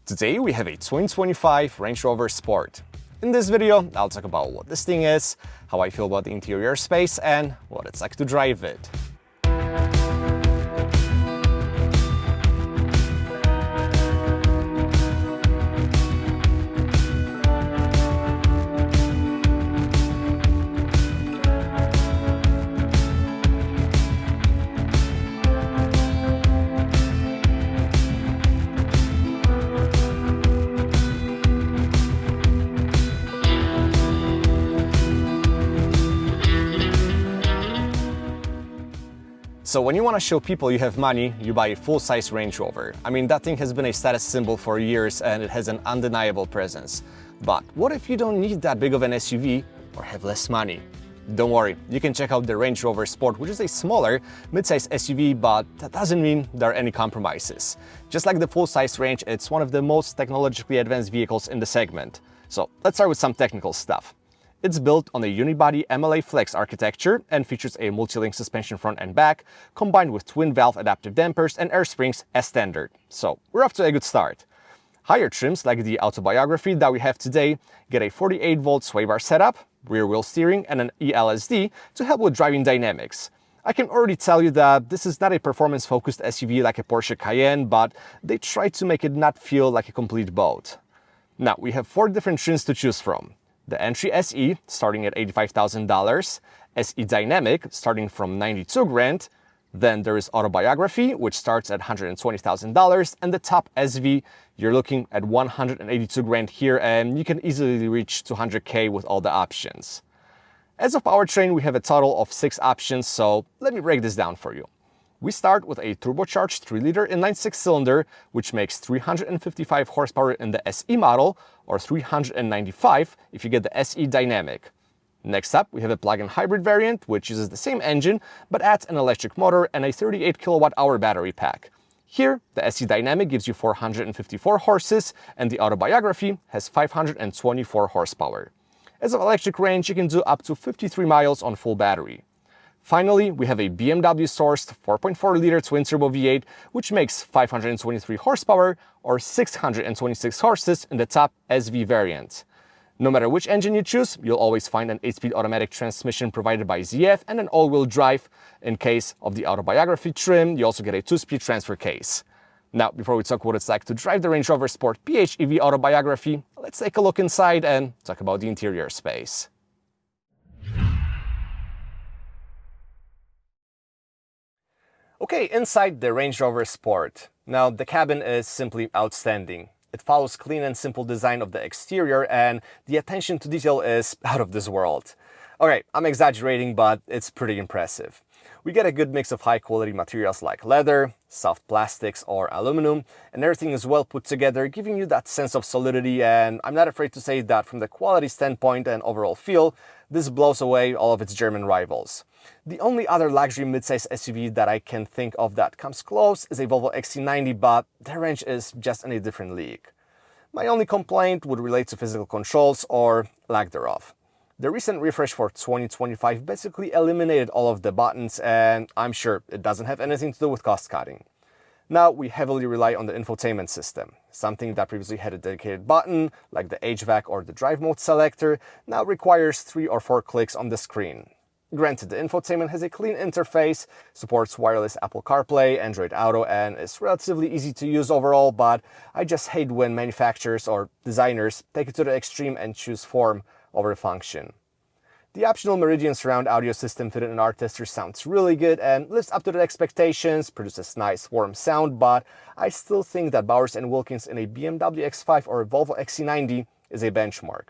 Today we have a 2025 Range Rover Sport. In this video, I'll talk about what this thing is, how I feel about the interior space, and what it's like to drive it. So when you want to show people you have money, you buy a full-size Range Rover. I mean, that thing has been a status symbol for years and it has an undeniable presence. But what if you don't need that big of an SUV or have less money? Don't worry, you can check out the Range Rover Sport, which is a smaller, mid-size SUV, but that doesn't mean there are any compromises. Just like the full-size Range, it's one of the most technologically advanced vehicles in the segment. So let's start with some technical stuff. It's built on a unibody MLA Flex architecture and features a multilink suspension front and back, combined with twin-valve adaptive dampers and air springs as standard. So we're off to a good start. Higher trims like the Autobiography that we have today get a 48-volt sway bar setup, rear-wheel steering, and an e-LSD to help with driving dynamics. I can already tell you that this is not a performance-focused SUV like a Porsche Cayenne, but they try to make it not feel like a complete boat. Now, we have 4 different trims to choose from. The Entry SE starting at $85,000, SE Dynamic starting from $92,000, then there is Autobiography, which starts at $120,000, and the top SV, you're looking at $182,000 here, and you can easily reach $200K with all the options. As of powertrain, we have a total of 6 options, so let me break this down for you. We start with a turbocharged 3-liter inline-6 cylinder, which makes 355 horsepower in the SE model, or 395 if you get the SE Dynamic. Next up, we have a plug-in hybrid variant, which uses the same engine, but adds an electric motor and a 38 kilowatt-hour battery pack. Here, the SE Dynamic gives you 454 horses, and the Autobiography has 524 horsepower. As of electric range, you can do up to 53 miles on full battery. Finally, we have a BMW-sourced 4.4-liter twin-turbo V8, which makes 523 horsepower or 626 horses in the top SV variant. No matter which engine you choose, you'll always find an 8-speed automatic transmission provided by ZF and an all-wheel drive. In case of the Autobiography trim, you also get a 2-speed transfer case. Now, before we talk what it's like to drive the Range Rover Sport PHEV Autobiography, let's take a look inside and talk about the interior space. Okay, inside the Range Rover Sport. Now, the cabin is simply outstanding. It follows clean and simple design of the exterior, and the attention to detail is out of this world. Alright, I'm exaggerating, but it's pretty impressive. We get a good mix of high-quality materials like leather, soft plastics, or aluminum, and everything is well put together, giving you that sense of solidity, and I'm not afraid to say that from the quality standpoint and overall feel, this blows away all of its German rivals. The only other luxury midsize SUV that I can think of that comes close is a Volvo XC90, but their range is just in a different league. My only complaint would relate to physical controls or lack thereof. The recent refresh for 2025 basically eliminated all of the buttons, and I'm sure it doesn't have anything to do with cost cutting. Now we heavily rely on the infotainment system. Something that previously had a dedicated button, like the HVAC or the drive mode selector, now requires 3 or 4 clicks on the screen. Granted, the infotainment has a clean interface, supports wireless Apple CarPlay, Android Auto, and is relatively easy to use overall, but I just hate when manufacturers or designers take it to the extreme and choose form over function. The optional Meridian surround audio system fitted in our tester sounds really good and lives up to the expectations, produces nice warm sound, but I still think that Bowers & Wilkins in a BMW X5 or a Volvo XC90 is a benchmark.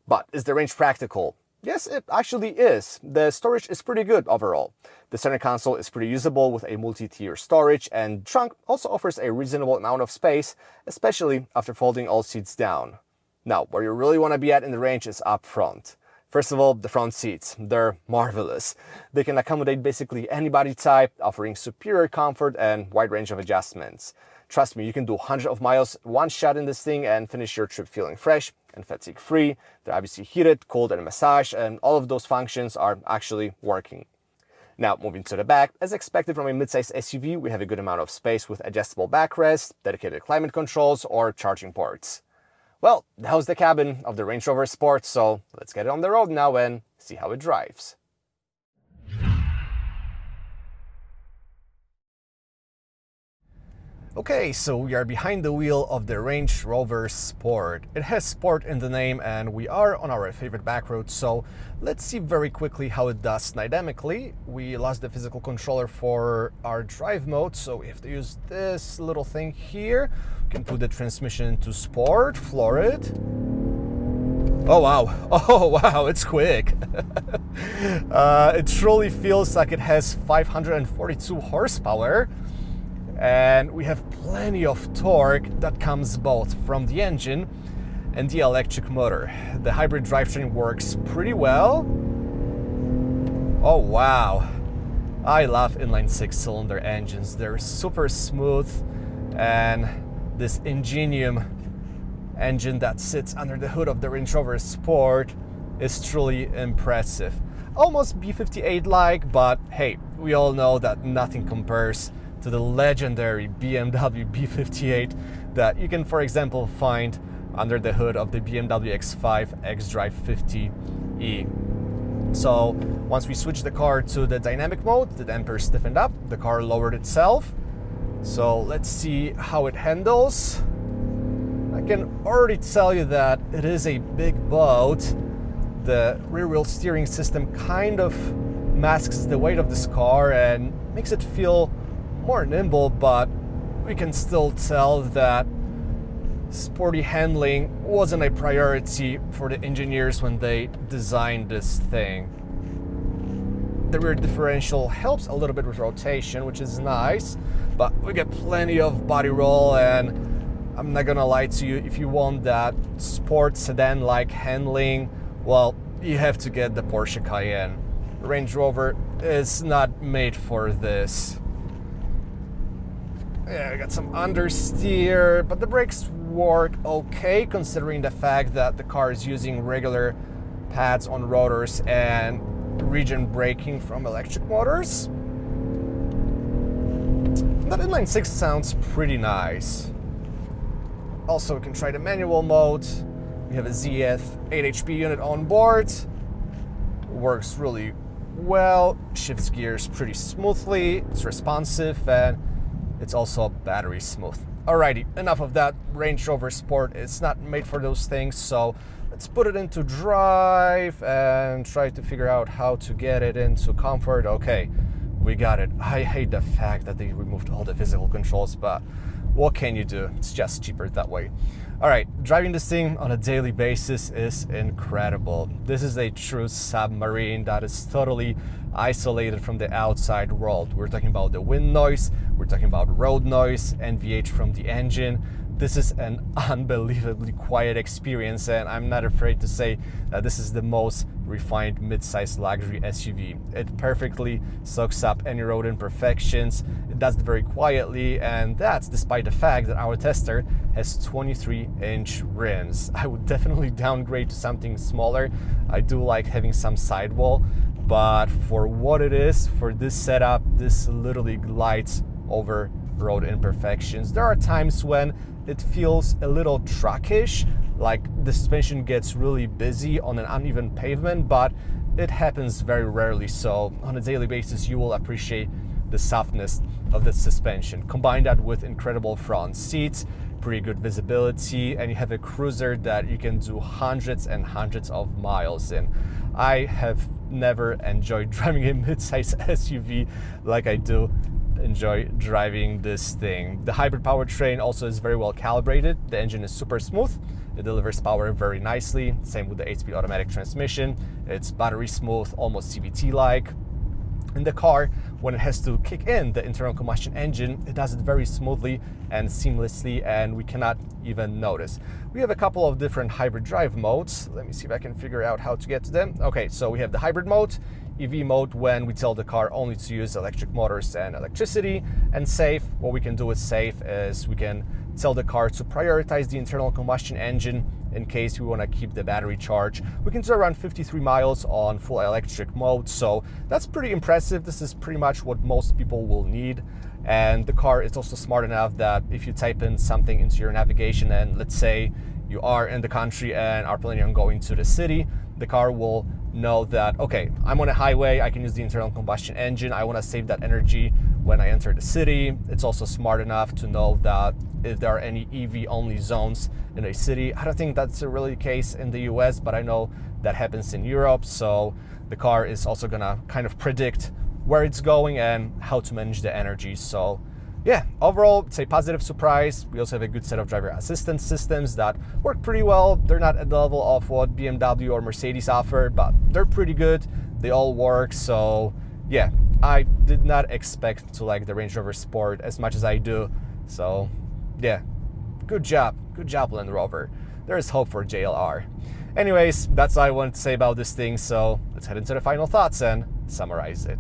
But is the range practical? Yes, it actually is. The storage is pretty good overall. The center console is pretty usable with a multi-tier storage, and trunk also offers a reasonable amount of space, especially after folding all seats down. Now, where you really want to be at in the range is up front. First of all, the front seats. They're marvelous. They can accommodate basically any body type, offering superior comfort and wide range of adjustments. Trust me, you can do hundreds of miles one shot in this thing and finish your trip feeling fresh and fatigue-free. They're obviously heated, cooled, and massaged, and all of those functions are actually working. Now, moving to the back, as expected from a midsize SUV, we have a good amount of space with adjustable backrest, dedicated climate controls, or charging ports. Well, that was the cabin of the Range Rover Sport, so let's get it on the road now and see how it drives. Okay, so we are behind the wheel of the Range Rover Sport. It has Sport in the name and we are on our favorite back road, so let's see very quickly how it does dynamically. We lost the physical controller for our drive mode, so we have to use this little thing here. We can put the transmission into Sport, floor it. Oh wow, it's quick. It truly feels like it has 542 horsepower. And we have plenty of torque that comes both from the engine and the electric motor. The hybrid drivetrain works pretty well. Oh wow, I love inline 6-cylinder engines. They're super smooth, and this Ingenium engine that sits under the hood of the Range Rover Sport is truly impressive. Almost B58-like, but hey, we all know that nothing compares to the legendary BMW B58 that you can, for example, find under the hood of the BMW X5 xDrive 50e. So once we switch the car to the dynamic mode, the damper stiffened up, the car lowered itself. So let's see how it handles. I can already tell you that it is a big boat. The rear wheel steering system kind of masks the weight of this car and makes it feel more nimble, but we can still tell that sporty handling wasn't a priority for the engineers when they designed this thing. The rear differential helps a little bit with rotation, which is nice, but we get plenty of body roll, and I'm not gonna lie to you, if you want that sport sedan-like handling, well, you have to get the Porsche Cayenne. Range Rover is not made for this. Yeah, we got some understeer, but the brakes work okay considering the fact that the car is using regular pads on rotors and regen braking from electric motors. That inline 6 sounds pretty nice. Also, we can try the manual mode. We have a ZF 8 HP unit on board. Works really well, shifts gears pretty smoothly, it's responsive, and it's also battery smooth. Alrighty, enough of that. Range Rover Sport is not made for those things, so let's put it into drive and try to figure out how to get it into comfort. Okay, we got it. I hate the fact that they removed all the physical controls, but what can you do? It's just cheaper that way. Alright, driving this thing on a daily basis is incredible. This is a true submarine that is totally isolated from the outside world. We're talking about the wind noise, we're talking about road noise, NVH from the engine. This is an unbelievably quiet experience, and I'm not afraid to say that this is the most refined mid-size luxury SUV. It perfectly soaks up any road imperfections. It does it very quietly, and that's despite the fact that our tester has 23-inch rims. I would definitely downgrade to something smaller. I do like having some sidewall, but for what it is, for this setup, this literally glides over road imperfections. There are times when it feels a little truckish, like the suspension gets really busy on an uneven pavement, but it happens very rarely, so on a daily basis you will appreciate the softness of the suspension. Combine that with incredible front seats, pretty good visibility, and you have a cruiser that you can do hundreds and hundreds of miles in. I have never enjoyed driving a mid-size SUV like I do enjoy driving this thing. The hybrid powertrain also is very well calibrated. The engine is super smooth. It delivers power very nicely. Same with the 8-speed automatic transmission. It's battery smooth, almost CVT-like. In the car, when it has to kick in the internal combustion engine, it does it very smoothly and seamlessly, and we cannot even notice. We have a couple of different hybrid drive modes. Let me see if I can figure out how to get to them. Okay, so we have the hybrid mode, EV mode when we tell the car only to use electric motors and electricity, and safe. What we can do with safe is we can tell the car to prioritize the internal combustion engine in case we want to keep the battery charged. We can do around 53 miles on full electric mode, so that's pretty impressive. This is pretty much what most people will need. And the car is also smart enough that if you type in something into your navigation, and let's say you are in the country and are planning on going to the city, the car will know that, okay, I'm on a highway, I can use the internal combustion engine, I want to save that energy when I enter the city. It's also smart enough to know that if there are any EV-only zones in a city. I don't think that's really the case in the US, but I know that happens in Europe, so the car is also gonna kind of predict where it's going and how to manage the energy. So yeah, overall, it's a positive surprise. We also have a good set of driver assistance systems that work pretty well. They're not at the level of what BMW or Mercedes offer, but they're pretty good. They all work. So yeah, I did not expect to like the Range Rover Sport as much as I do. So yeah, good job Land Rover. There is hope for JLR. Anyways, that's all I wanted to say about this thing. So let's head into the final thoughts and summarize it.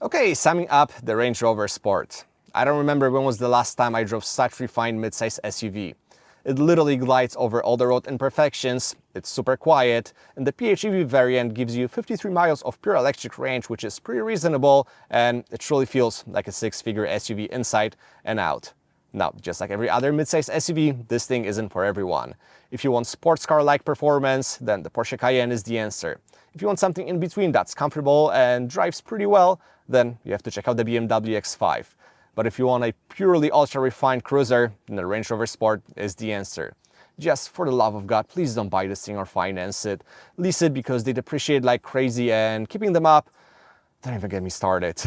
Okay, summing up the Range Rover Sport. I don't remember when was the last time I drove such refined midsize SUV. It literally glides over all the road imperfections, it's super quiet, and the PHEV variant gives you 53 miles of pure electric range, which is pretty reasonable, and it truly feels like a six-figure SUV inside and out. Now, just like every other midsize SUV, this thing isn't for everyone. If you want sports car-like performance, then the Porsche Cayenne is the answer. If you want something in between that's comfortable and drives pretty well, then you have to check out the BMW X5. But if you want a purely ultra-refined cruiser, then the Range Rover Sport is the answer. Just for the love of God, please don't buy this thing or finance it. Lease it because they depreciate like crazy, and keeping them up, don't even get me started.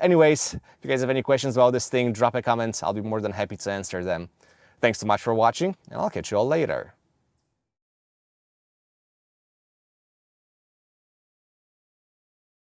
Anyways, if you guys have any questions about this thing, drop a comment. I'll be more than happy to answer them. Thanks so much for watching, and I'll catch you all later.